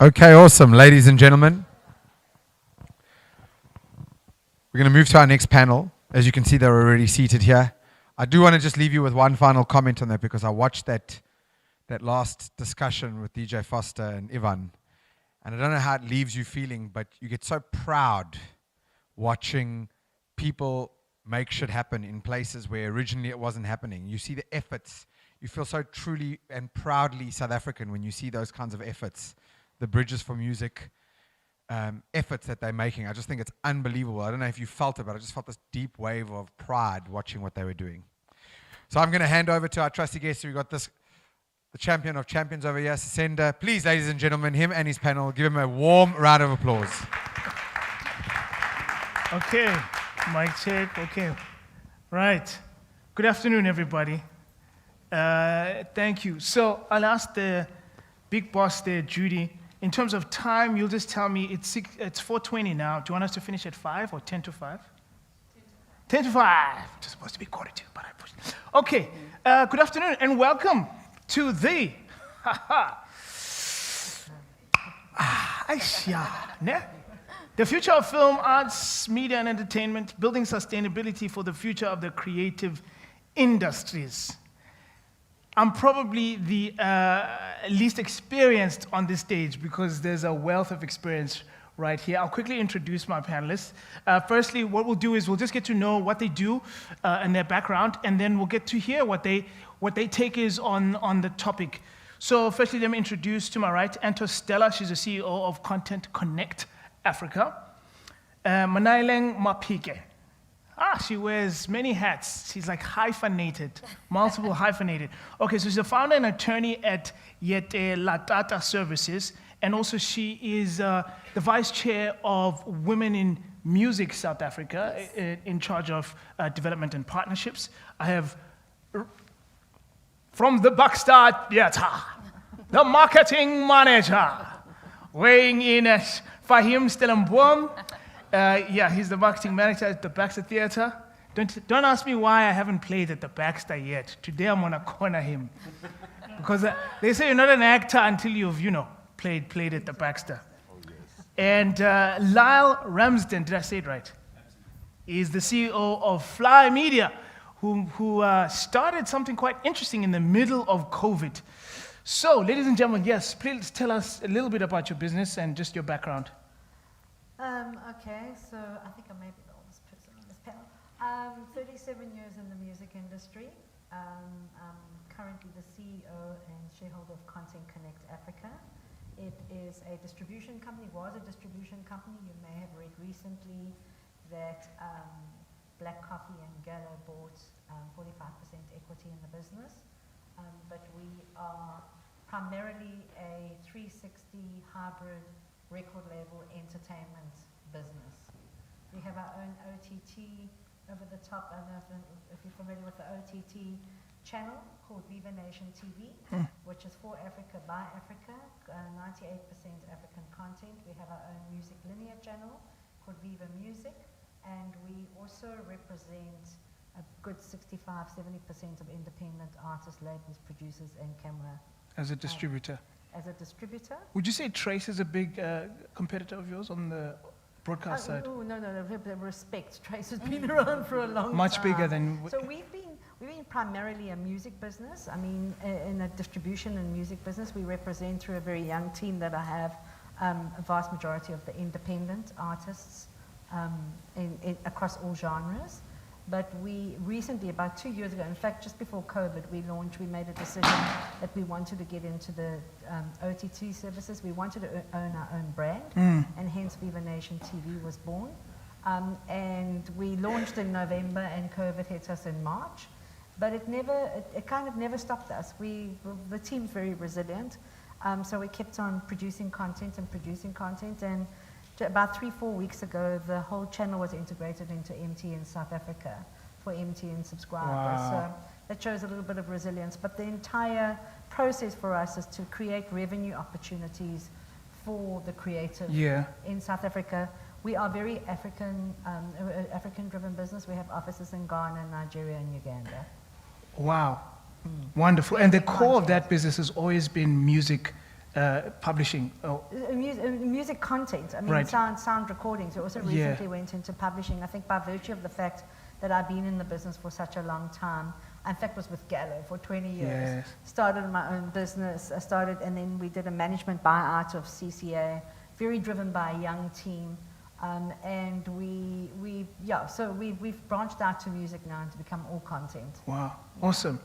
Okay, awesome. Ladies and gentlemen, we're going to move to our next panel. As you can see, they're already seated here. I do want to just leave you with one final comment on that because I watched that last discussion with DJ Foster and Ivan, and I don't know how it leaves you feeling, but you get so proud watching people make shit happen in places where originally it wasn't happening. You see the efforts. You feel so truly and proudly South African when you see those kinds of efforts. The Bridges for Music efforts that they're making. I just think it's unbelievable. I don't know if you felt it, but I just felt this deep wave of pride watching what they were doing. So I'm going to hand over to our trusty guest. We've got the champion of champions over here, Sisenda. Please, ladies and gentlemen, him and his panel, give him a warm round of applause. Okay, mic check. Okay, right. Good afternoon, everybody. Thank you. So I'll ask the big boss there, Judy. In terms of time, you'll just tell me it's 4:20 now. Do you want us to finish at 5 or 10 to 5? 10 to 5. It's supposed to be 1:45, but I pushed. Okay. Good afternoon and welcome to the the future of film, arts, media, and entertainment, building sustainability for the future of the creative industries. I'm probably the least experienced on this stage because there's a wealth of experience right here. I'll quickly introduce my panelists. Firstly, what we'll do is we'll just get to know what they do and their background, and then we'll get to hear what they take is on the topic. So firstly, let me introduce to my right, Anto Stella. She's the CEO of Content Connect Africa. Manaileng Mapike. She wears many hats. She's like hyphenated, multiple hyphenated. Okay, so she's the founder and attorney at Yete Latata Services, and also she is the vice chair of Women in Music South Africa, in charge of development and partnerships. I have, from the Backstar Theatre, the marketing manager, weighing in at Fahim Stellenboom. He's the marketing manager at the Baxter Theatre. Don't ask me why I haven't played at the Baxter yet. Today I'm gonna corner him. Because they say you're not an actor until you've, played at the Baxter. Oh, yes. And Lyle Ramsden, did I say it right? Is the CEO of Fly Media, who started something quite interesting in the middle of COVID. So, ladies and gentlemen, yes, please tell us a little bit about your business and just your background. Okay, so I think I may be the oldest person on this panel. 37 years in the music industry. I'm currently the CEO and shareholder of Content Connect Africa. It is a distribution company, was a distribution company. You may have read recently that Black Coffee and Gallo bought 45% equity in the business. But we are primarily a 360 hybrid record label entertainment business. We have our own OTT over the top. I don't know if you're familiar with the OTT channel called Viva Nation TV, which is for Africa by Africa, 98% African content. We have our own music linear channel called Viva Music, and we also represent a good 65-70% of independent artists, labels, producers, and camera. As a distributor. As a distributor. Would you say Trace is a big competitor of yours on the broadcast side? No, respect. Trace has been around for a long time. Much bigger than... So we've been primarily a music business. I mean, in a distribution and music business, we represent through a very young team that I have a vast majority of the independent artists across all genres. But we recently, about 2 years ago, in fact, just before COVID, we made a decision that we wanted to get into the OTT services. We wanted to own our own brand, and hence Viva Nation TV was born. And we launched in November, and COVID hit us in March. But it kind of never stopped us. The team's very resilient, so we kept on producing content, and about 3-4 weeks ago, the whole channel was integrated into MTN South Africa for MTN subscribers. Wow. So that shows a little bit of resilience. But the entire process for us is to create revenue opportunities for the creative in South Africa. We are very African-driven business. We have offices in Ghana, Nigeria, and Uganda. Wow. Wonderful. And the core of that business has always been music publishing. Oh, Music content, I mean, Right. sound recordings. We also Yeah. recently went into publishing, I think by virtue of the fact that I've been in the business for such a long time. In fact, was with Gallo for 20 years. Yes. Started my own business. I started, and then we did a management buyout of CCA, very driven by a young team. And we've branched out to music now and to become all content. wow, awesome.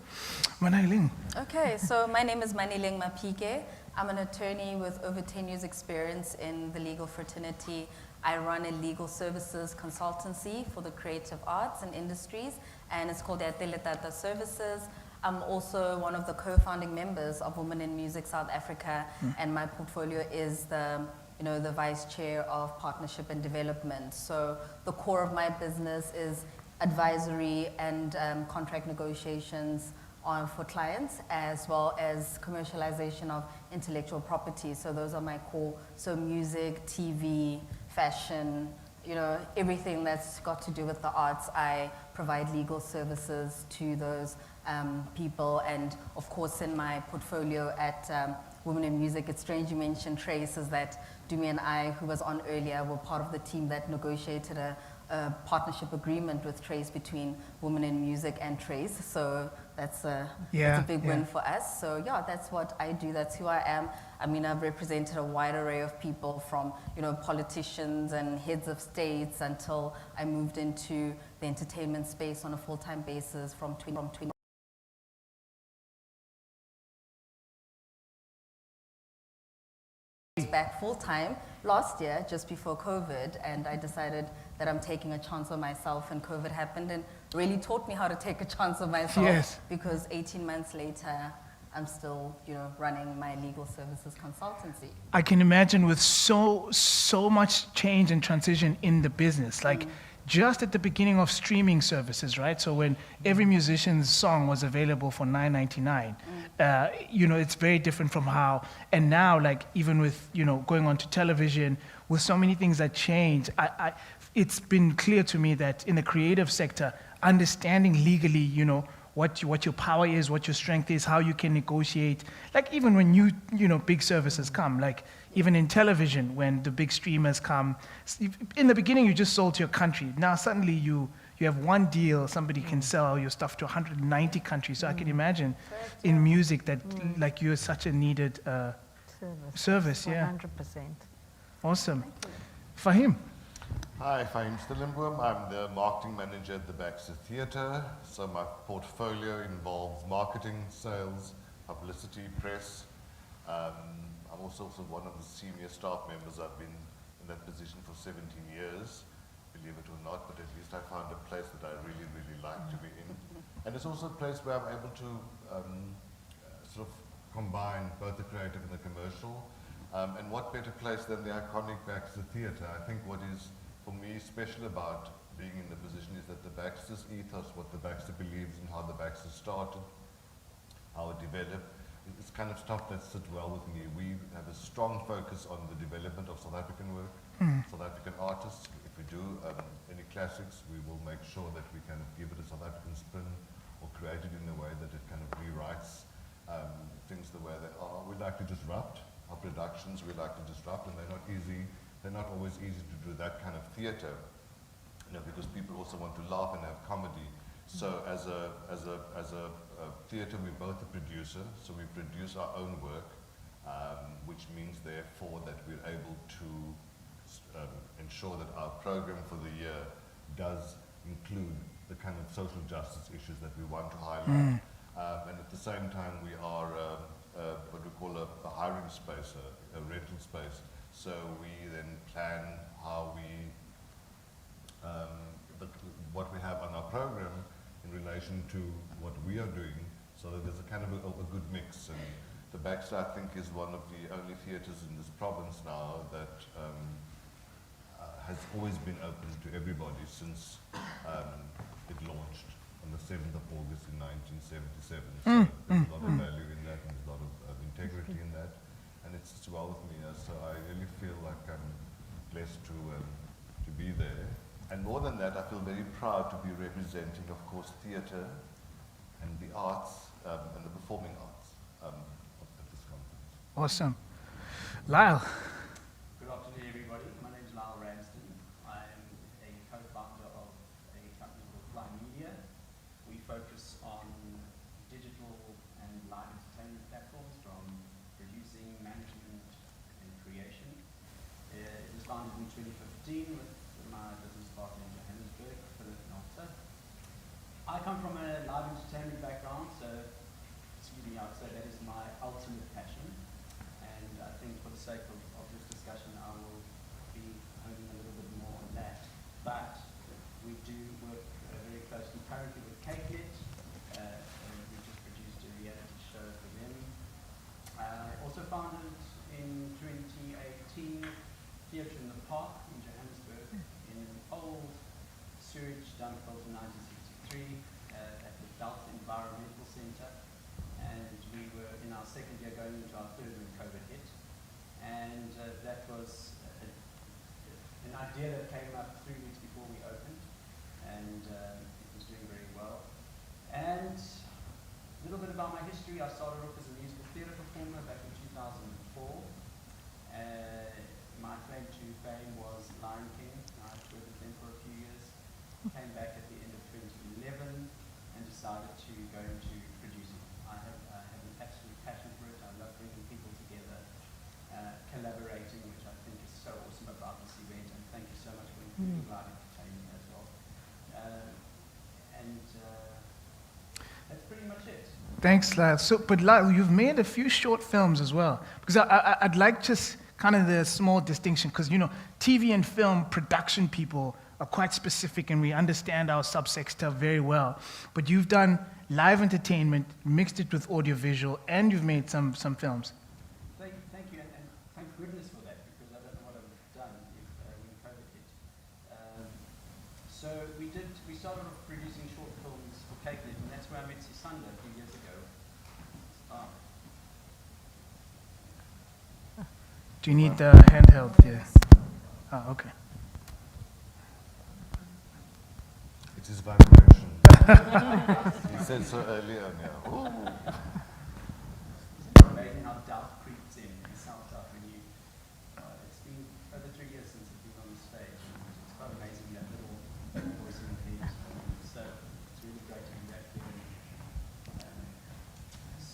Manailing. Okay, so my name is Maniling Mapike. I'm an attorney with over 10 years experience in the legal fraternity. I run a legal services consultancy for the creative arts and industries, and it's called Ateletata Services. I'm also one of the co-founding members of Women in Music South Africa, and my portfolio is the vice chair of partnership and development. So the core of my business is advisory and contract negotiations for clients, as well as commercialization of intellectual property. So those are my core. So music, TV, fashion, everything that's got to do with the arts. I provide legal services to those people. And of course, in my portfolio at Women in Music, it's strange you mentioned Trace, is that Dumi and I, who was on earlier, were part of the team that negotiated a partnership agreement with Trace between Women in Music and Trace. So that's a big win for us. So yeah, that's what I do. That's who I am. I mean, I've represented a wide array of people, from politicians and heads of states, until I moved into the entertainment space on a full-time basis from 20. Back full-time last year, just before COVID, and I decided that I'm taking a chance on myself, and COVID happened and really taught me how to take a chance on myself. Yes. Because 18 months later, I'm still, running my legal services consultancy. I can imagine with so much change and transition in the business, like just at the beginning of streaming services, right? So when every musician's song was available for $9.99, it's very different from how, and now, like, even with, going on to television, with so many things that change, it's been clear to me that in the creative sector, understanding legally, what your power is, what your strength is, how you can negotiate. Like even when new, big services come, like even in television, when the big streamers come, in the beginning you just sold to your country. Now suddenly you have one deal, somebody can sell your stuff to 190 countries. So I can imagine in music that like you're such a needed service. Yeah. 100%. Awesome. Fahim. Hi, Fahim Stillenboom. I'm the marketing manager at the Baxter Theatre. So my portfolio involves marketing, sales, publicity, press. I'm also one of the senior staff members. I've been in that position for 17 years, believe it or not, but at least I found a place that I really, really like to be in. And it's also a place where I'm able to sort of combine both the creative and the commercial. And what better place than the iconic Baxter Theatre? I think what is, for me, special about being in the position is that the Baxter's ethos, what the Baxter believes in, how the Baxter started, how it developed, it's kind of stuff that sits well with me. We have a strong focus on the development of South African work, South African artists. If we do any classics, we will make sure that we kind of give it a South African spin, or create it in a way that it kind of rewrites things the way they are. We like to disrupt our productions. We like to disrupt, and they're not easy. They're not always easy to do that kind of theatre, because people also want to laugh and have comedy. So as a theatre, we're both a producer, so we produce our own work, which means therefore that we're able to ensure that our program for the year does include the kind of social justice issues that we want to highlight. And at the same time, we are what we call a hiring space, a rental space. So we then plan how what we have on our program in relation to what we are doing, so that there's a kind of a good mix. And the Baxter, I think, is one of the only theatres in this province now that has always been open to everybody since it launched on the 7th of August in 1977. So there's a lot of value in that, and there's a lot of integrity in that. And it's well with me, so I really feel like I'm blessed to be there. And more than that, I feel very proud to be representing, of course, theatre and the arts and the performing arts at this conference. Awesome. Lyle. Good afternoon, everybody. My name is Lyle Ramsden. I'm a co-founder of a company called Fly Media. We focus on digital and live entertainment platforms, from producing, management, and creation. It was founded in 2015 with my business partner in Johannesburg, Philip Nolter. I come from a live entertainment background, so I would say that is my ultimate passion. And I think for the sake of this discussion, I will be honing a little bit more on that. But we do work very closely currently with CakeNet. And we just produced a reality show for them. Also founded in 2018 Theatre in the Park in Johannesburg, in an old sewage dump built in 1963 at the Delft Environmental Centre. And we were in our second year, going into our third when COVID hit. And that was an idea that came up 3 weeks before we opened, and it was doing very well. And a little bit about my history: I started off as a musical theatre performer back in 2004. My claim to fame was Lion King. I worked with them for a few years, came back at the end of 2011, and decided to go into producing. I have an absolute passion for it. I love bringing people together, collaborating, which I think is so awesome about this event. And thank you so much for including live entertainment as well. That's pretty much it. Thanks, Lyle. But Lyle, you've made a few short films as well. Because I'd like just kind of the small distinction, because, TV and film production people are quite specific, and we understand our subsector very well. But you've done live entertainment, mixed it with audiovisual, and you've made some films. Thank you, and thank goodness for that, because I don't know what I would have done if when COVID hit. So we started off producing short films for CakeNet, and that's where I met Sisanda a few years ago. Do you need the handheld? Yeah. Oh, okay. It is vibration. You said so earlier, yeah. Ooh. It's amazing how doubt creeps in and sounds out when you. It's been over 3 years since I've been on the stage, and it's quite amazing, that little voice in the head. So it's really great to be back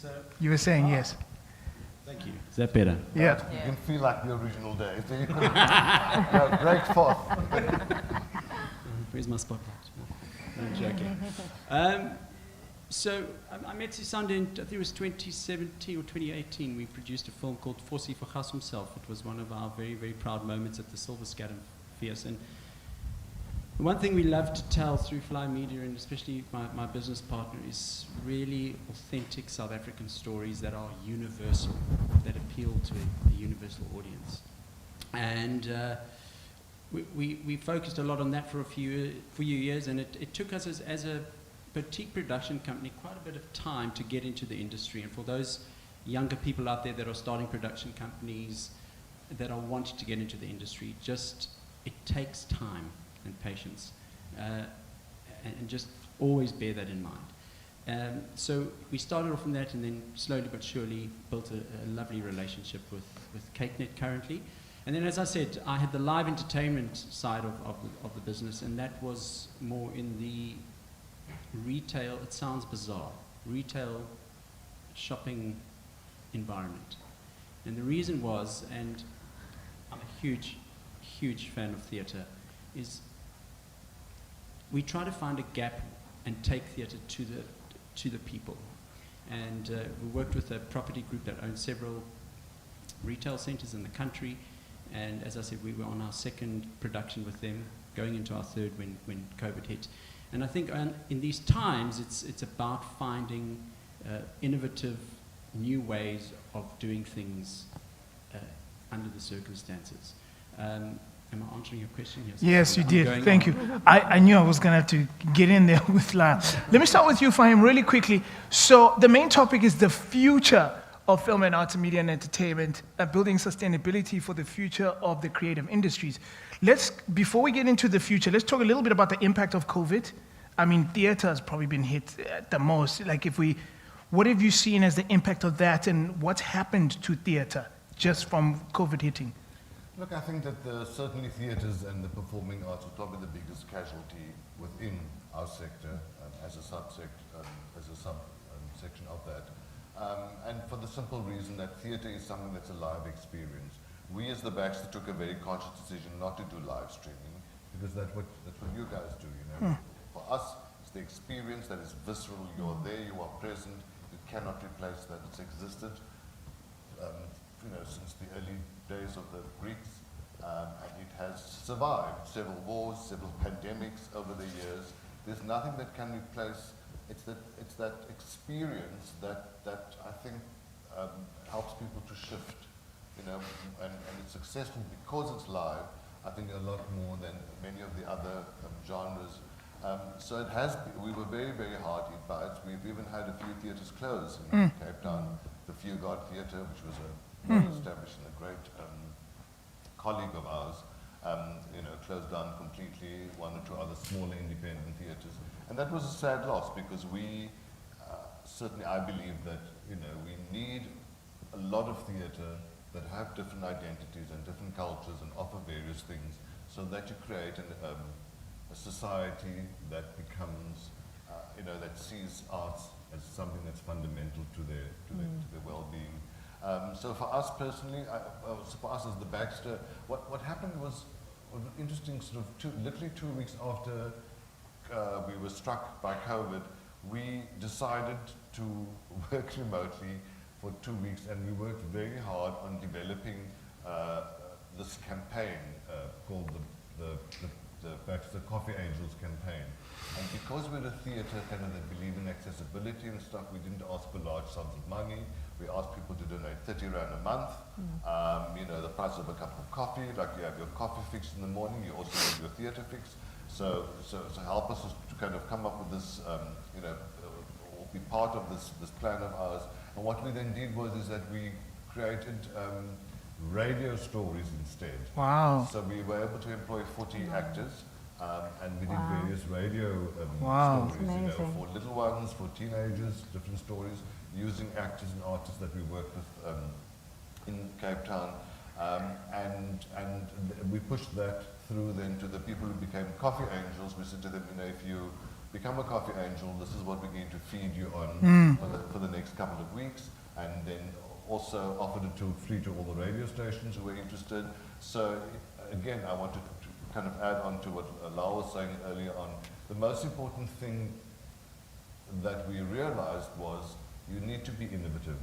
there. You were saying yes. Thank you. Is that better? Yeah. You can feel like the original days. Yeah, break forth. Where's my spotlight? I'm joking. So I met Sisanda in, I think it was 2017 or 2018. We produced a film called Forsie for Gas himself. It was one of our very, very proud moments at the Silver Scatter Feast. And the one thing we love to tell through Fly Media, and especially my business partner, is really authentic South African stories that are universal, that appeal to a universal audience. And we focused a lot on that for a few years, and it took us as a boutique production company quite a bit of time to get into the industry. And for those younger people out there that are starting production companies, that are wanting to get into the industry, it takes time and patience, and just always bear that in mind. So we started off from that, and then slowly but surely built a lovely relationship with CakeNet currently. And then, as I said, I had the live entertainment side of the business, and that was more in the retail, it sounds bizarre, retail shopping environment. And the reason was, and I'm a huge, huge fan of theatre, is we try to find a gap and take theatre to the people. And we worked with a property group that owns several retail centres in the country. And as I said, we were on our second production with them, going into our third when COVID hit. And I think in these times, it's about finding innovative, new ways of doing things under the circumstances. Am I answering your question? Yes, you did. Thank you. I knew I was going to have to get in there with Lyle. Let me start with you, Fahim, really quickly. So the main topic is the future of film and arts, media and entertainment, building sustainability for the future of the creative industries. Before we get into the future, let's talk a little bit about the impact of COVID. I mean, theater has probably been hit the most. What have you seen as the impact of that, and what's happened to theater just from COVID hitting? Look, I think that certainly theatres and the performing arts are probably the biggest casualty within our sector as a subsection of that. And for the simple reason that theatre is something that's a live experience. We as the Baxter took a very conscious decision not to do live streaming because that's what you guys do, you know. For us, it's the experience that is visceral. You're there, you are present. You cannot replace that. It's existed, you know, since the early days of the Greeks, and it has survived several wars, several pandemics over the years. There's nothing that can replace. It's that experience that I think helps people to shift, you know, and it's successful because it's live. I think a lot more than many of the other genres. So it has. We were very, very hard hit by it. We've even had a few theatres close in Cape Town. The Fugard Theatre, which was a well-established and a great colleague of ours, you know, closed down completely. One or two other smaller independent theatres, and that was a sad loss because we certainly, I believe that, you know, we need a lot of theatre that have different identities and different cultures and offer various things, so that you create a society that becomes, you know, that sees arts as something that's fundamental to their well-being. So for us personally, so for us as the Baxter, what happened was interesting. Sort of literally 2 weeks after we were struck by COVID, we decided to work remotely for 2 weeks, and we worked very hard on developing this campaign called the Baxter Coffee Angels campaign. And because we're a theatre kind of that believe in accessibility and stuff, we didn't ask for large sums of money. We asked people to donate 30 Rand a month, you know, the price of a cup of coffee. Like you have your coffee fix in the morning, you also have your theatre fix. So help us to kind of come up with this, you know, or be part of this plan of ours. And what we then did is that we created radio stories instead. Wow. So we were able to employ 40 actors, and we did various radio stories, you know, for little ones, for teenagers, different stories, using actors and artists that we worked with in Cape Town. And we pushed that through then to the people who became coffee angels. We said to them, you know, if you become a coffee angel, this is what we're going to feed you on for the next couple of weeks. And then also offered it free to all the radio stations who were interested. So again, I wanted to kind of add on to what Lau was saying earlier on. The most important thing that we realized was you need to be innovative.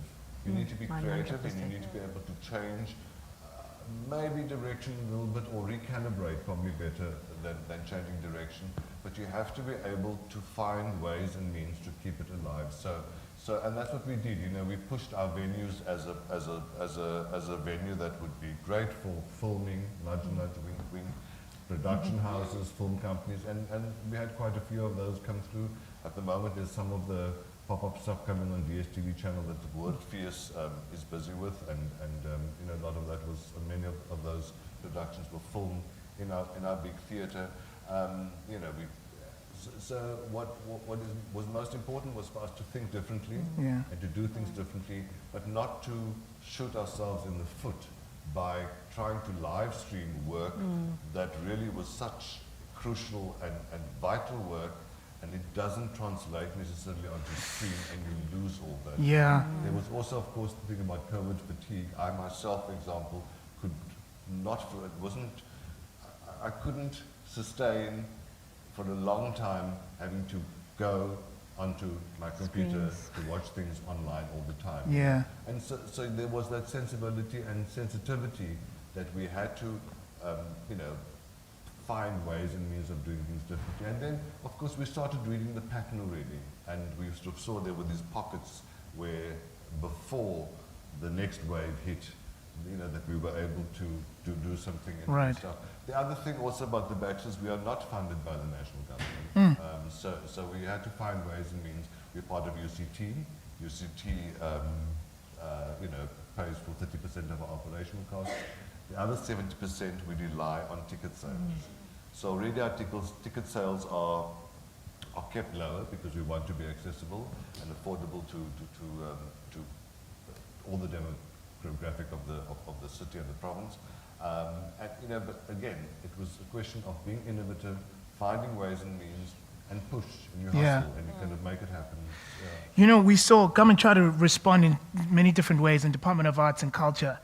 You need to be creative, and you need to be able to change maybe direction a little bit, or recalibrate probably better than changing direction. But you have to be able to find ways and means to keep it alive. So, and that's what we did. You know, we pushed our venues as a venue that would be great for filming, nudge, wink, wink, production houses, film companies, and we had quite a few of those come through. At the moment, there's some of the pop-up stuff coming on DSTV channel that Word Fierce is busy with, and you know, a lot of that was, many of those productions were filmed in our big theatre. You know, so what was most important was for us to think differently and to do things differently, but not to shoot ourselves in the foot by trying to live stream work that really was such crucial and vital work, and it doesn't translate necessarily onto screen, and you lose all that. Yeah. There was also, of course, the thing about COVID fatigue. I myself, for example, I couldn't sustain for a long time having to go onto my computer to watch things online all the time. Yeah. And so there was that sensibility and sensitivity that we had to, you know, find ways and means of doing things differently. And then, of course, we started reading the pattern already, and we sort of saw there were these pockets where before the next wave hit, you know, that we were able to do something and stuff. The other thing also about the Baxters, we are not funded by the national government. So we had to find ways and means. We're part of UCT. UCT, you know, pays for 30% of our operational costs. The other 70% we rely on ticket sales. So already our ticket sales are kept lower because we want to be accessible and affordable to all the geographic of the city and the province. But again, it was a question of being innovative, finding ways and means, and push, and you hustle, and you kind of make it happen. We saw government try to respond in many different ways, and Department of Arts and Culture,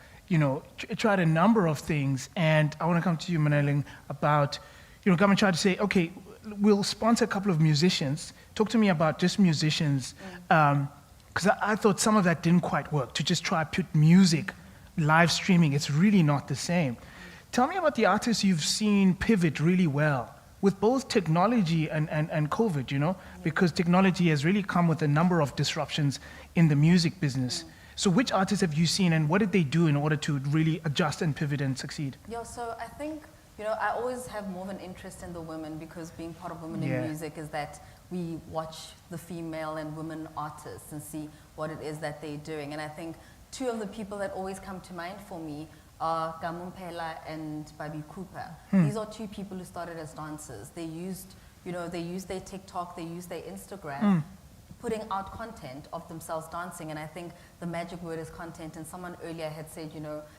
tried a number of things. And I want to come to you, Maneling, about, government tried to say, okay, we'll sponsor a couple of musicians. Talk to me about just musicians, because I thought some of that didn't quite work, to just try to put music, live streaming, it's really not the same. Tell me about the artists you've seen pivot really well with both technology and COVID, because technology has really come with a number of disruptions in the music business. So which artists have you seen, and what did they do in order to really adjust and pivot and succeed? Yeah, so I think, I always have more of an interest in the women, because being part of Women in Music is that we watch the female and women artists and see what it is that they're doing. And I think two of the people that always come to mind for me are Gamumpela and Babi Cooper. These are two people who started as dancers. They used their TikTok, they used their Instagram, putting out content of themselves dancing. And I think the magic word is content. And someone earlier had said,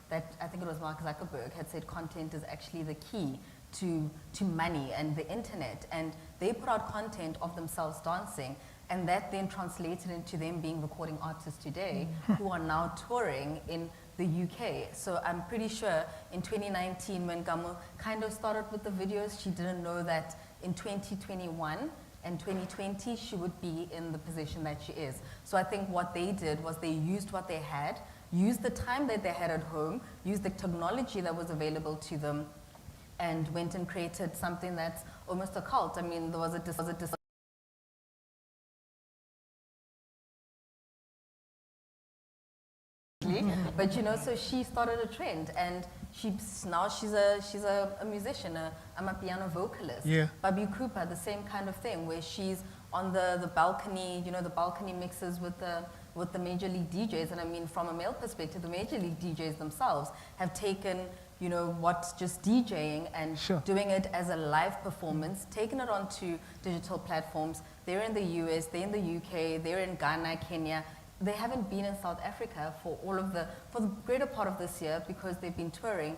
that I think it was Mark Zuckerberg had said content is actually the key to money and the internet. And they put out content of themselves dancing, and that then translated into them being recording artists today who are now touring in the UK. So I'm pretty sure in 2019, when Gamu kind of started with the videos, she didn't know that in 2021 and 2020, she would be in the position that she is. So I think what they did was they used what they had, used the time that they had at home, used the technology that was available to them, and went and created something that's almost a cult. I mean, there was a but so she started a trend, and she's a musician, a piano vocalist. Babi Cooper, the same kind of thing, where she's on the balcony, the balcony mixes with the major league DJs. And I mean, from a male perspective, the major league DJs themselves have taken what's just DJing and doing it as a live performance, taken it onto digital platforms. They're in the US, they're in the UK, they're in Ghana, Kenya. They haven't been in South Africa for the greater part of this year, because they've been touring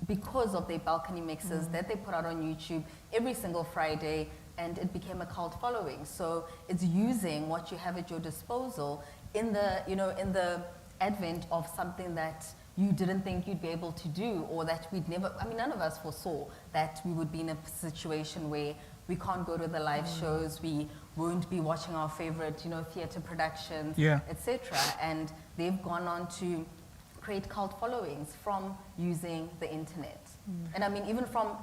because of their balcony mixes that they put out on YouTube every single Friday, and it became a cult following. So it's using what you have at your disposal in the advent of something that you didn't think you'd be able to do, or that none of us foresaw that we would be in a situation where we can't go to the live shows, we won't be watching our favorite, theater productions, etc. And they've gone on to create cult followings from using the internet. And I mean,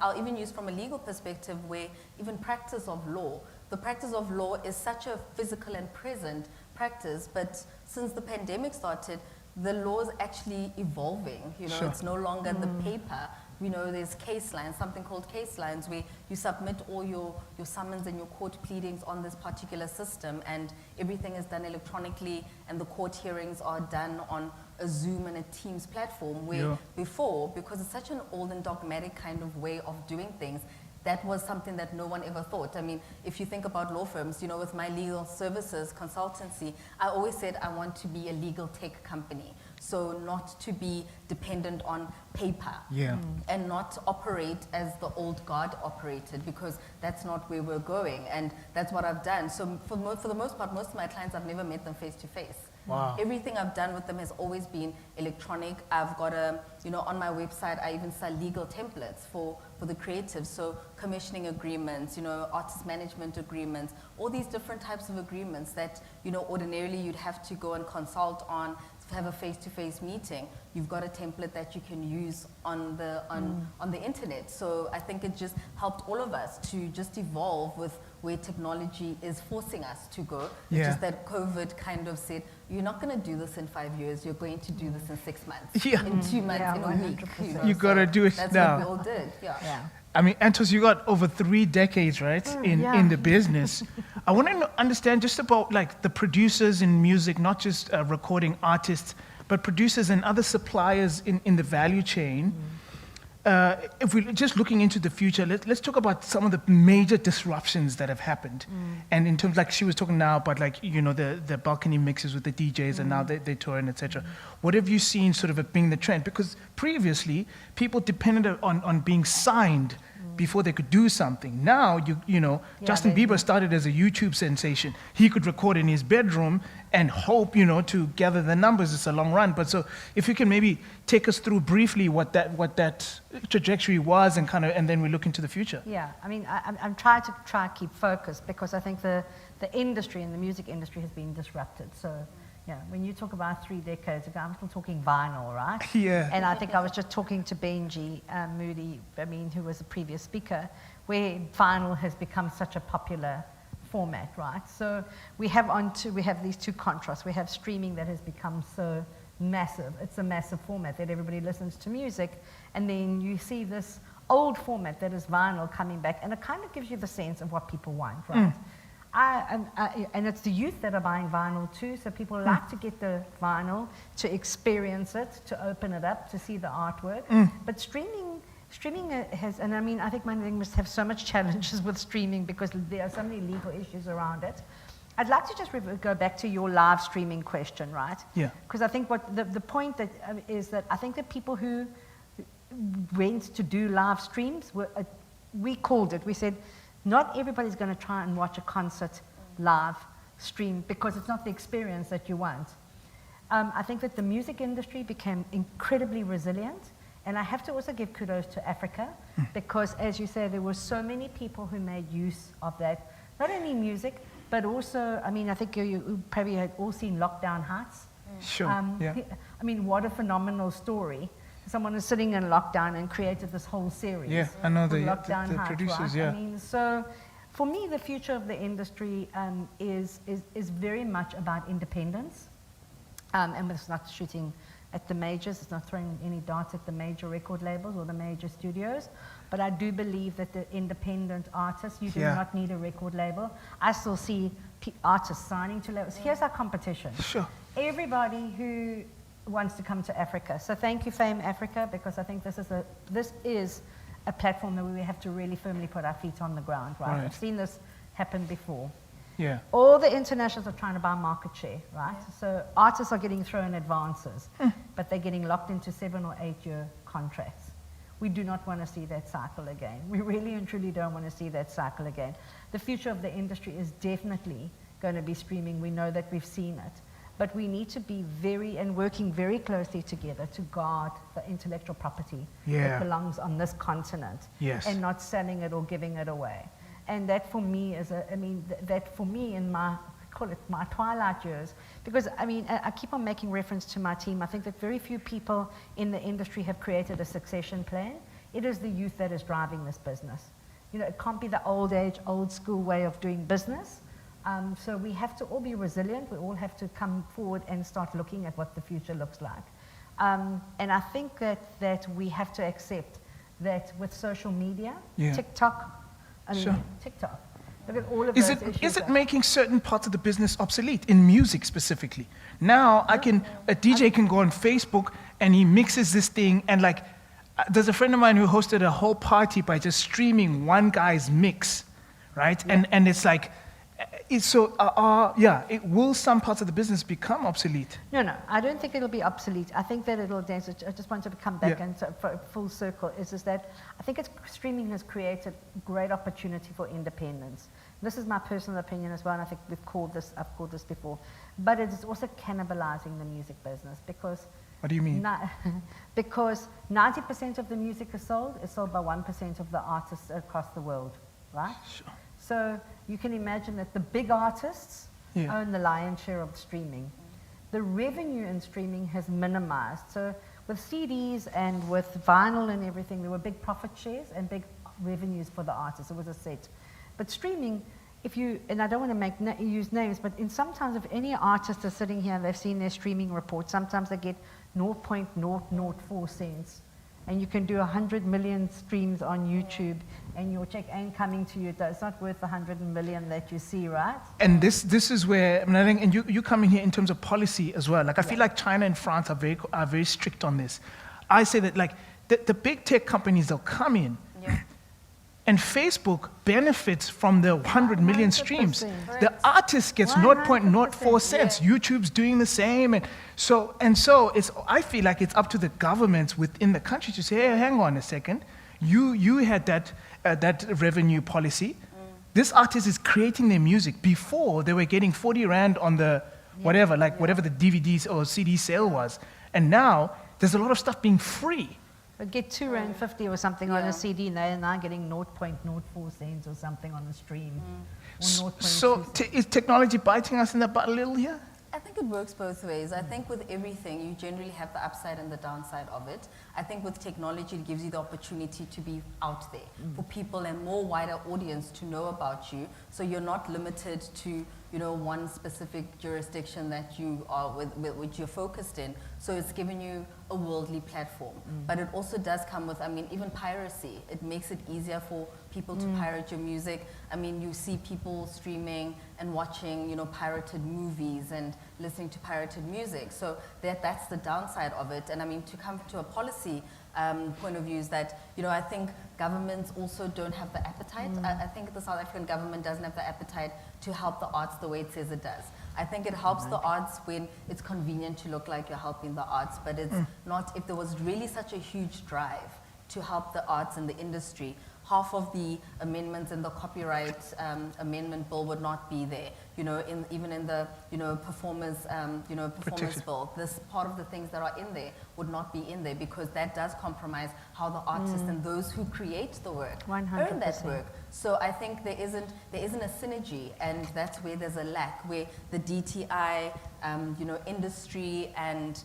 I'll even use from a legal perspective, where even practice of law, the practice of law is such a physical and present practice, but since the pandemic started, the law is actually evolving. It's no longer the paper. There's case lines, something called case lines, where you submit all your summons and your court pleadings on this particular system, and everything is done electronically, and the court hearings are done on a Zoom and a Teams platform, where before, because it's such an old and dogmatic kind of way of doing things, that was something that no one ever thought. I mean, if you think about law firms, with my legal services consultancy, I always said I want to be a legal tech company. So not to be dependent on paper, and not operate as the old guard operated, because that's not where we're going, and that's what I've done. So for the most part, most of my clients, I've never met them face to face. Wow. Everything I've done with them has always been electronic. I've got on my website, I even sell legal templates for the creatives. So commissioning agreements, artist management agreements, all these different types of agreements that, ordinarily you'd have to go and consult on, have a face-to-face meeting. You've got a template that you can use on the internet. So I think it just helped all of us to just evolve with where technology is forcing us to go. It's just that COVID kind of said, you're not going to do this in 5 years, you're going to do this in 6 months, in 2 months, in a week. You got to do it that's now. That's what we all did, I mean, Antos, you got over 3 decades, right, in the business. I want to understand just about the producers in music, not just recording artists, but producers and other suppliers in the value chain. if we're just looking into the future, let's talk about some of the major disruptions that have happened. And in terms, like she was talking now about, like, you know, the balcony mixes with the DJs, and now they're touring, etc. What have you seen sort of it being the trend? Because previously, people depended on being signed before they could do something. Now, you know, Justin Bieber started as a YouTube sensation. He could record in his bedroom and hope, you know, to gather the numbers. It's a long run. But so if you can maybe take us through briefly what that trajectory was, and then we look into the future. Yeah, I mean, I'm trying to keep focused, because I think the industry and the music industry has been disrupted. So, yeah, when you talk about 3 decades ago, I'm still talking vinyl, right? Yeah. And I think I was just talking to Benji Moody, who was a previous speaker, where vinyl has become such a popular format, right? So we have these two contrasts. We have streaming that has become so massive. It's a massive format that everybody listens to music. And then you see this old format that is vinyl coming back, and it kind of gives you the sense of what people want, right? And it's the youth that are buying vinyl too, so people like to get the vinyl, to experience it, to open it up, to see the artwork. But streaming has, and I mean, I think Manning must have so much challenges with streaming because there are so many legal issues around it. I'd like to just go back to your live streaming question, right? Yeah. Because I think what the point that is that I think that people who went to do live streams, we called it, we said, not everybody's going to try and watch a concert live stream because it's not the experience that you want. I think that the music industry became incredibly resilient, and I have to also give kudos to Africa because, as you say, there were so many people who made use of that, not only music, but also, I mean, I think you probably had all seen Lockdown Heights. Sure, yeah. I mean, what a phenomenal story. Someone is sitting in lockdown and created this whole series. Yeah, I know the Heights, producers, right? yeah. I mean, so for me, the future of the industry is very much about independence. And it's not shooting at the majors, it's not throwing any darts at the major record labels or the major studios. But I do believe that the independent artists, you do not need a record label. I still see artists signing to labels. Here's our competition. Sure. Everybody who wants to come to Africa. So thank you, Fame Africa, because I think this is a platform that we have to really firmly put our feet on the ground, right? I've seen this happen before. Yeah. All the internationals are trying to buy market share, right? Yeah. So artists are getting thrown advances, but they're getting locked into 7 or 8 year contracts. We do not want to see that cycle again. We really and truly don't want to see that cycle again. The future of the industry is definitely going to be streaming. We know that, we've seen it. But we need to be working very closely together to guard the intellectual property that belongs on this continent, and not selling it or giving it away. And that for me is that for me in my, call it my twilight years, because I mean, I keep on making reference to my team. I think that very few people in the industry have created a succession plan. It is the youth that is driving this business. You know, it can't be the old age, old school way of doing business. So we have to all be resilient. We all have to come forward and start looking at what the future looks like. And I think that we have to accept that with social media, TikTok, TikTok. Look at all of those issues. Is it making certain parts of the business obsolete, in music specifically? Now a DJ can go on Facebook and he mixes this thing, and like, there's a friend of mine who hosted a whole party by just streaming one guy's mix, right? Yeah. And it's like, will some parts of the business become obsolete? No, I don't think it'll be obsolete. I think that it'll dance. I just wanted to come back and for full circle is that I think streaming has created great opportunity for independence. This is my personal opinion as well, and I think I've called this before. But it is also cannibalizing the music business because. What do you mean? Because 90% of the music is sold by 1% of the artists across the world, right? Sure. So you can imagine that the big artists own the lion's share of streaming. The revenue in streaming has minimized. So with CDs and with vinyl and everything, there were big profit shares and big revenues for the artists. It was a set. But streaming, and I don't want to use names, but sometimes if any artist is sitting here and they've seen their streaming report, sometimes they get 0.004 cents. And you can do 100 million streams on YouTube, and your check ain't coming to you. It's not worth the 100 million that you see, right? And this is where, I mean, I think, and you come in here in terms of policy as well. Like, I feel like China and France are very strict on this. I say that, like, the big tech companies, they'll come in, Yeah. and Facebook benefits from the 100 million 100%. streams. The Correct. artist gets 100%, 0.04 cents. yeah. YouTube's doing the same. And so it's, I feel like it's up to the governments within the country to say, hey, hang on a second. You had that revenue policy. This artist is creating their music. Before, they were getting 40 Rand on the whatever, whatever the DVDs or CD sale was. And now, there's a lot of stuff being free. But get R2.50 or something on Yeah. a CD, and they're now getting 0.04 cents or something on the stream. Or 0.2 So cents. is technology biting us in the butt a little here? I think it works both ways. I think with everything, you generally have the upside and the downside of it. I think with technology, it gives you the opportunity to be out there for people and more wider audience to know about you. So you're not limited to, one specific jurisdiction that you are with which you're focused in. So it's given you a worldly platform. But it also does come with, even piracy. It makes it easier for people to pirate your music. You see people streaming and watching, pirated movies and listening to pirated music. So that's the downside of it. And to come to a policy point of view is that, I think governments also don't have the appetite. I think the South African government doesn't have the appetite to help the arts the way it says it does. I think it helps the arts when it's convenient to look like you're helping the arts, but it's not, if there was really such a huge drive to help the arts and the industry, half of the amendments in the copyright amendment bill would not be there. Even in the performance bill, this part of the things that are in there would not be in there because that does compromise how the artists and those who create the work earn that 100%. work. So I think there isn't a synergy, and that's where there's a lack, where the DTI, industry and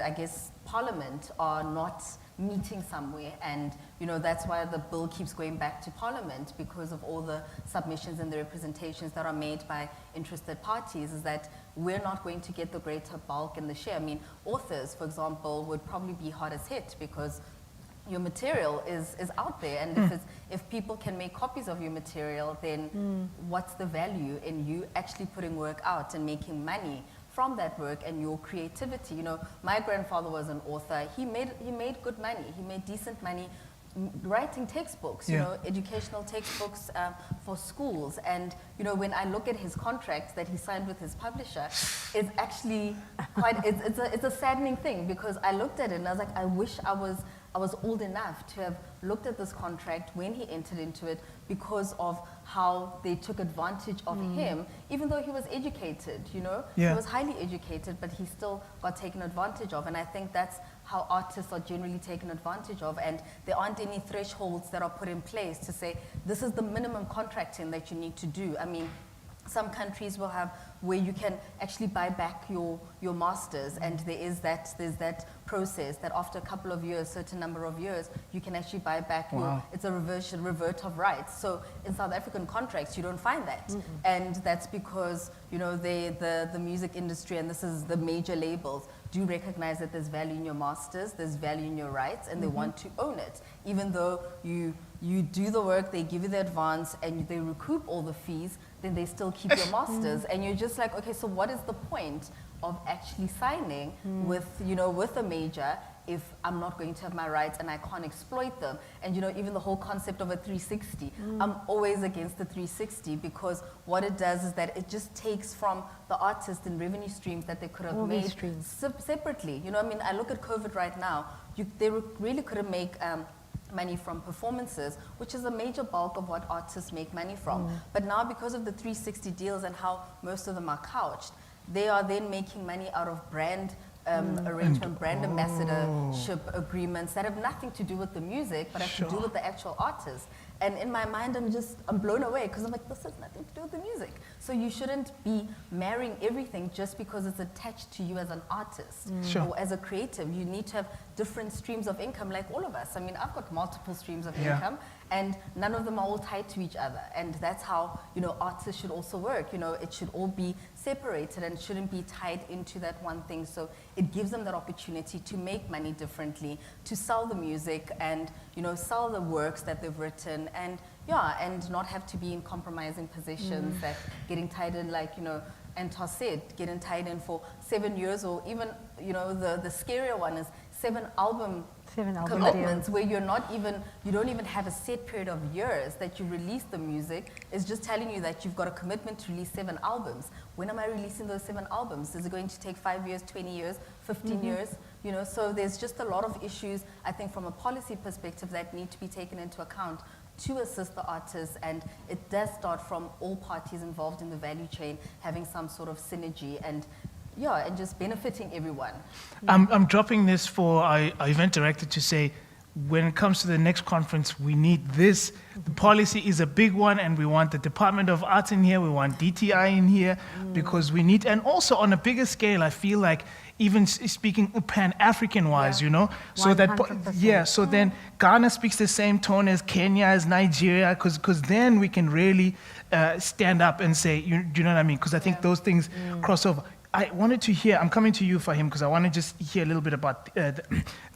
I guess Parliament are not meeting somewhere, and that's why the bill keeps going back to Parliament, because of all the submissions and the representations that are made by interested parties, is that we're not going to get the greater bulk and the share. Authors, for example, would probably be hardest hit because your material is out there, and if people can make copies of your material, then what's the value in you actually putting work out and making money from that work and your creativity? My grandfather was an author. He made good money. He made decent money writing textbooks, educational textbooks for schools. And when I look at his contract that he signed with his publisher, it's actually it's a saddening thing, because I looked at it and I was like, I wish I was old enough to have looked at this contract when he entered into it, because of how they took advantage of him, even though he was educated, He was highly educated, but he still got taken advantage of. And I think that's how artists are generally taken advantage of, and there aren't any thresholds that are put in place to say, this is the minimum contracting that you need to do. Some countries will have where you can actually buy back your masters, and there's that process that after a couple of years, certain number of years, you can actually buy back it's a revert of rights. So in South African contracts, you don't find that. And that's because, the music industry, and this is the major labels, do recognize that there's value in your masters, there's value in your rights, and they want to own it. Even though you do the work, they give you the advance, and they recoup all the fees, then they still keep your masters. And you're just like, okay, so what is the point of actually signing with a major if I'm not going to have my rights and I can't exploit them? And even the whole concept of a 360, I'm always against the 360, because what it does is that it just takes from the artist and revenue streams that they could have made separately. I look at COVID right now, they really could have made money from performances, which is a major bulk of what artists make money from. But now, because of the 360 deals and how most of them are couched, they are then making money out of brand arrangement, brand ambassadorship agreements that have nothing to do with the music, but have to do with the actual artist. And in my mind, I'm blown away, because I'm like, this has nothing to do with the music. So you shouldn't be marrying everything just because it's attached to you as an artist or as a creative. You need to have different streams of income, like all of us. I've got multiple streams of income, and none of them are all tied to each other. And that's how, artists should also work. It should all be separated and shouldn't be tied into that one thing. So it gives them that opportunity to make money differently, to sell the music and, sell the works that they've written, and not have to be in compromising positions, that getting tied in, like, Antar said, getting tied in for 7 years, or even, the scarier one is 7 album 7 album deals. commitments where you don't even have a set period of years that you release the music. It's just telling you that you've got a commitment to release 7 albums. When am I releasing those 7 albums? Is it going to take 5 years, 20 years, 15 years? You know, so there's just a lot of issues, I think, from a policy perspective that need to be taken into account to assist the artists, and it does start from all parties involved in the value chain having some sort of synergy and just benefiting everyone. I'm dropping this for our event director to say, when it comes to the next conference, we need this. The policy is a big one, and we want the Department of Arts in here, we want DTI in here, because we need, and also on a bigger scale, I feel like, even speaking Pan-African wise, you know, so that, 100%. so then Ghana speaks the same tone as Kenya, as Nigeria, because then we can really stand up and say, you know what I mean? Because I think those things cross over. I wanted to hear, I'm coming to you, Fahim, because I want to just hear a little bit about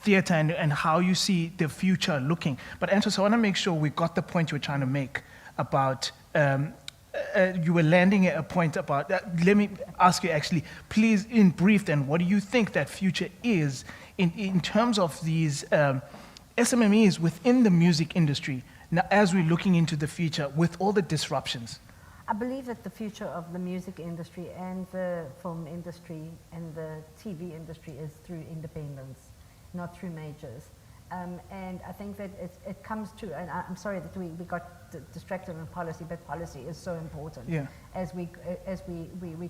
theater and how you see the future looking. But Antos, I want to make sure we got the point you were trying to make about, you were landing at a point about, let me ask you actually, please, in brief then, what do you think that future is in terms of these SMMEs within the music industry, now as we're looking into the future with all the disruptions? I believe that the future of the music industry and the film industry and the TV industry is through independence, not through majors. And I think that it comes to, and I'm sorry that we got distracted on policy, but policy is so important as we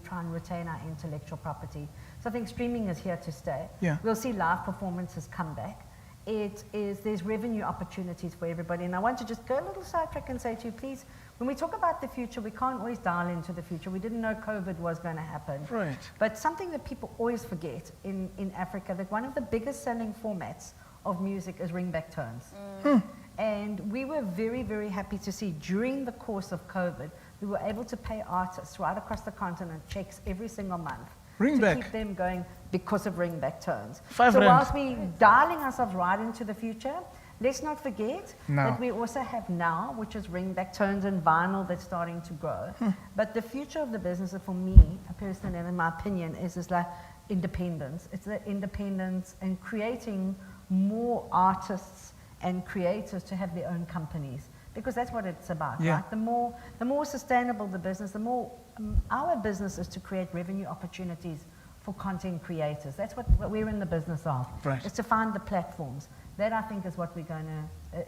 try and retain our intellectual property. So I think streaming is here to stay. We'll see live performances come back. There's revenue opportunities for everybody. And I want to just go a little sidetrack and say to you, please, when we talk about the future, we can't always dial into the future. We didn't know COVID was going to happen. Right. But something that people always forget in Africa, that one of the biggest selling formats of music is ringback tones. And we were very, very happy to see during the course of COVID, we were able to pay artists right across the continent checks every single month to keep them going because of ringback tones. So whilst we dialing ourselves right into the future, let's not forget that we also have now, which is ringback tones and vinyl that's starting to grow. But the future of the business, for me personally, and in my opinion, is like independence. It's the independence and creating more artists and creators to have their own companies, because that's what it's about, right? The more sustainable the business, the more our business is to create revenue opportunities for content creators. That's what we're in the business of. Is to find the platforms. That, I think, is what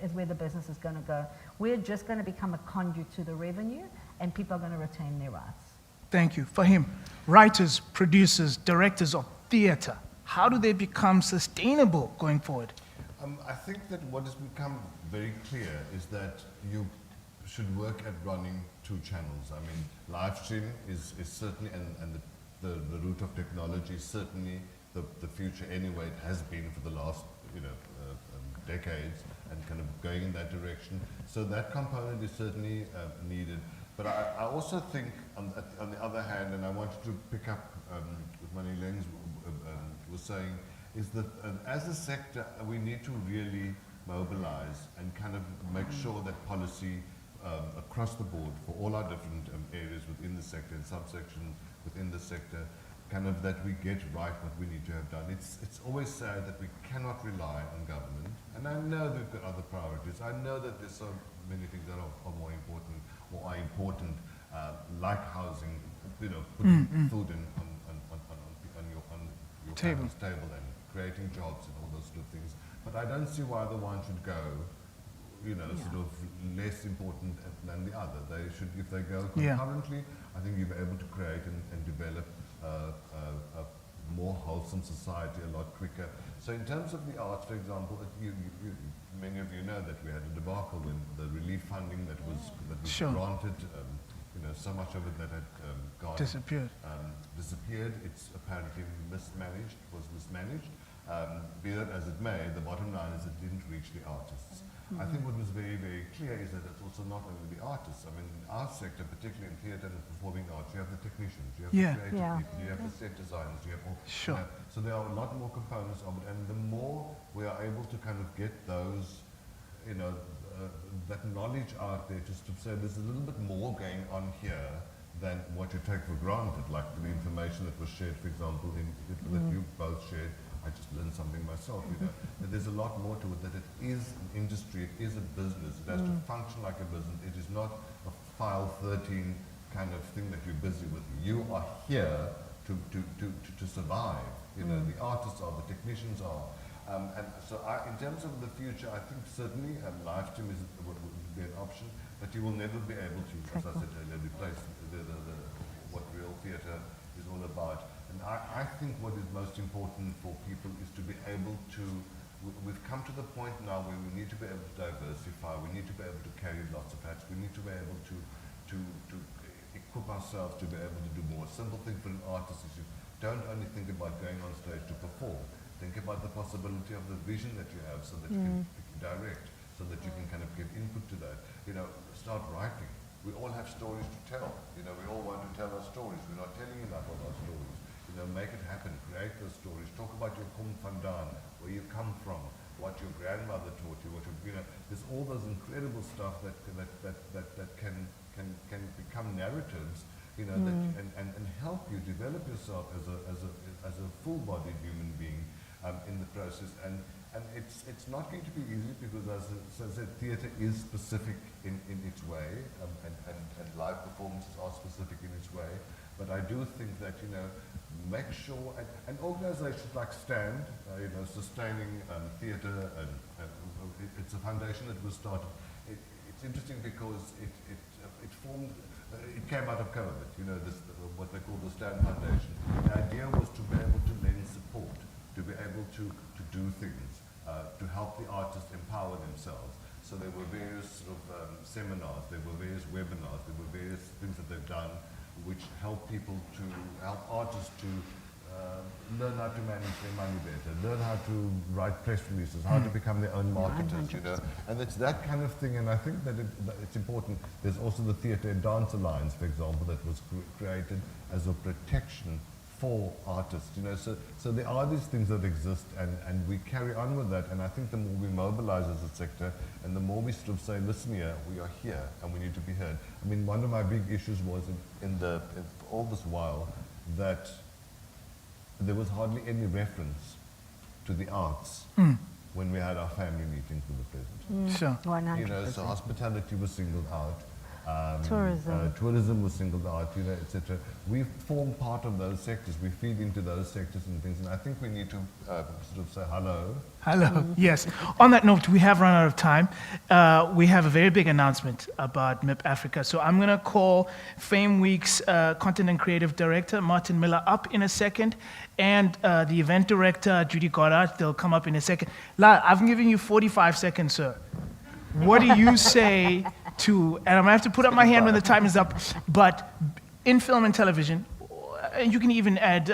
is where the business is going to go. We're just going to become a conduit to the revenue, and people are going to retain their rights. Thank you. Fahim, writers, producers, directors of theater, how do they become sustainable going forward? I think that what has become very clear is that you should work at running 2 channels. I mean, live stream is certainly, and the route of technology is certainly the future anyway. It has been for the last, decades, and kind of going in that direction. So that component is certainly needed. But I also think, on the other hand, and I wanted to pick up what Mani Leng was saying, is that as a sector, we need to really mobilize and kind of make sure that policy across the board for all our different areas within the sector and subsections within the sector, kind of that we get right what we need to have done. It's always sad that we cannot rely on government, and I know we've got other priorities. I know that there's so many things that are more important or are important, like housing, putting food on your family's table and creating jobs and all those sort of things. But I don't see why the one should go, sort of less important than the other. They should, if they go concurrently, I think you'll be able to create and develop a more wholesome society a lot quicker. So in terms of the arts, for example, many of you know that we had a debacle when the relief funding that was granted, so much of it that had disappeared. It's apparently mismanaged, be that as it may, the bottom line is it didn't reach the artists. I think what was very, very clear is that it's also not only the artists. I mean, in our sector, particularly in theatre and performing arts, you have the technicians, you have the creative people, you have the set designers, you have all. So there are a lot more components of it, and the more we are able to kind of get those, that knowledge out there, just to say there's a little bit more going on here than what you take for granted, like the information that was shared, for example, that you both shared. I just learned something myself, you know. That there's a lot more to it, that it is an industry, it is a business, it has to function like a business. It is not a file 13 kind of thing that you're busy with. You are here to survive. You know, the artists are, the technicians are. And so in terms of the future, I think certainly live stream would be an option, but you will never be able to, as I said earlier, replace what real theatre is all about. And I think what is most important for people is to be able to, we've come to the point now where we need to be able to diversify, we need to be able to carry lots of hats, we need to be able to equip ourselves to be able to do more. A simple thing for an artist is you don't only think about going on stage to perform, think about the possibility of the vision that you have so that you can direct, so that you can kind of give input to that. You know, start writing. We all have stories to tell. You know, we all want to tell our stories. We're not telling enough of our stories. You know, make it happen. Create those stories. Talk about your kum vandaan, where you come from, what your grandmother taught you, you know, there's all those incredible stuff that can become narratives, you know, and help you develop yourself as a full-bodied human being in the process. And it's not going to be easy because, as I said, theatre is specific in its way, and live performances are specific in its way. But I do think that, you know, make sure, and organizations like STAND, you know, sustaining theatre, and it's a foundation that was started. It's interesting because it formed, it came out of COVID, you know, what they call the STAND Foundation. The idea was to be able to lend support, to be able to do things, to help the artists empower themselves. So there were various sort of seminars, there were various webinars, there were various things that they've done which help artists to learn how to manage their money better, learn how to write press releases, how to become their own marketers, you know. And it's that kind of thing, and I think that it's important. There's also the Theatre and Dance Alliance, for example, that was created as a protection for artists, you know. So there are these things that exist, and we carry on with that. And I think the more we mobilize as a sector, and the more we sort of say, listen here, we are here, and we need to be heard. I mean, one of my big issues was in all this while that there was hardly any reference to the arts when we had our family meetings with the president. Sure. 100%. You know, so hospitality was singled out. Tourism was singled out, you know, etc. We form part of those sectors. We feed into those sectors and things, and I think we need to sort of say hello. Hello. Yes. On that note, we have run out of time. We have a very big announcement about MIP Africa. So I'm going to call Fame Week's Content and Creative Director, Martin Miller, up in a second, and the event director, Judy Goddard, they'll come up in a second. La, I've given you 45 seconds, sir. What do you say to, and I'm going to have to put up my hand when the time is up, but in film and television, and you can even add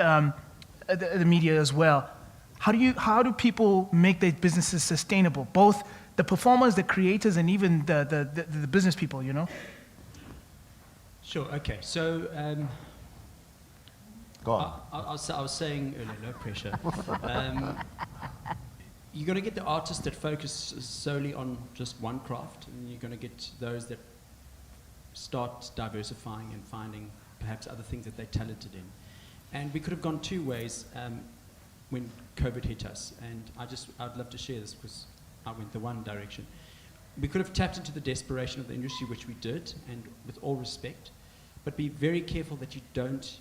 the media as well, how do people make their businesses sustainable? Both the performers, the creators, and even the business people, you know? Sure, okay. So, Go on. I was saying earlier, no pressure. You're going to get the artists that focus solely on just one craft, and you're going to get those that start diversifying and finding perhaps other things that they're talented in. And we could have gone two ways when COVID hit us, and I'd love to share this because I went the one direction. We could have tapped into the desperation of the industry, which we did, and with all respect, but be very careful that you don't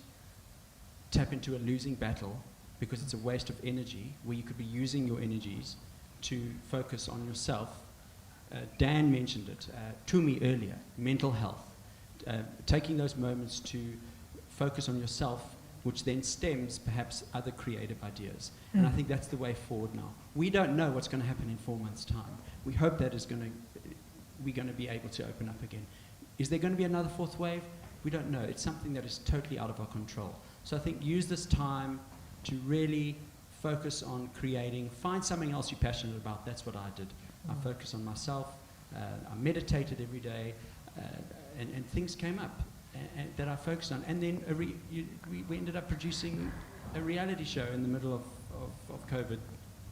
tap into a losing battle, because it's a waste of energy, where you could be using your energies to focus on yourself. Dan mentioned it to me earlier, mental health. Taking those moments to focus on yourself, which then stems perhaps other creative ideas. And I think that's the way forward now. We don't know what's going to happen in 4 months' time. We hope that we're going to be able to open up again. Is there going to be another fourth wave? We don't know. It's something that is totally out of our control. So I think use this time to really focus on creating, find something else you're passionate about. That's what I did. I focused on myself, I meditated every day, and things came up and that I focused on. And then we ended up producing a reality show in the middle of COVID,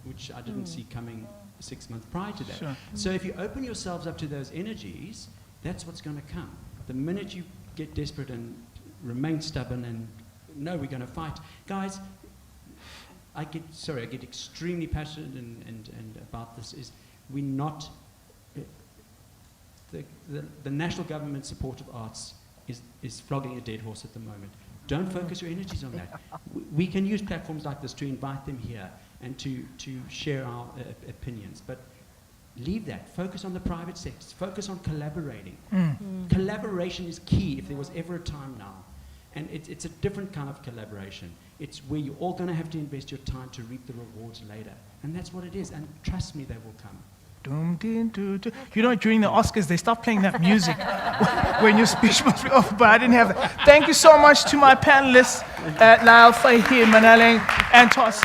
which I didn't see coming 6 months prior to that. Sure. So if you open yourselves up to those energies, that's what's going to come. The minute you get desperate and remain stubborn and no, we're going to fight. Guys, I get extremely passionate and about this is we're not, the national government support of arts is flogging a dead horse at the moment. Don't focus your energies on that. We can use platforms like this to invite them here and to share our opinions, but leave that. Focus on the private sector. Focus on collaborating. Collaboration is key if there was ever a time now. And it's a different kind of collaboration. It's where you're all going to have to invest your time to reap the rewards later. And that's what it is. And trust me, they will come. Doom, ding, doo, doo. You know, during the Oscars, they stopped playing that music when your speech was over, but I didn't have that. Thank you so much to my panelists, Lyle, Fahir, Manaleng, and Tos.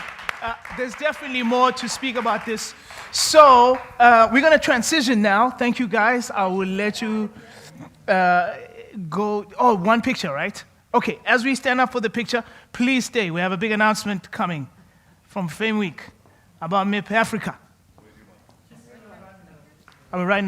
There's definitely more to speak about this. So we're going to transition now. Thank you, guys. I will let you go. Oh, one picture, right? Okay, as we stand up for the picture, please stay. We have a big announcement coming from Fame Week about MIP Africa. I'm right now.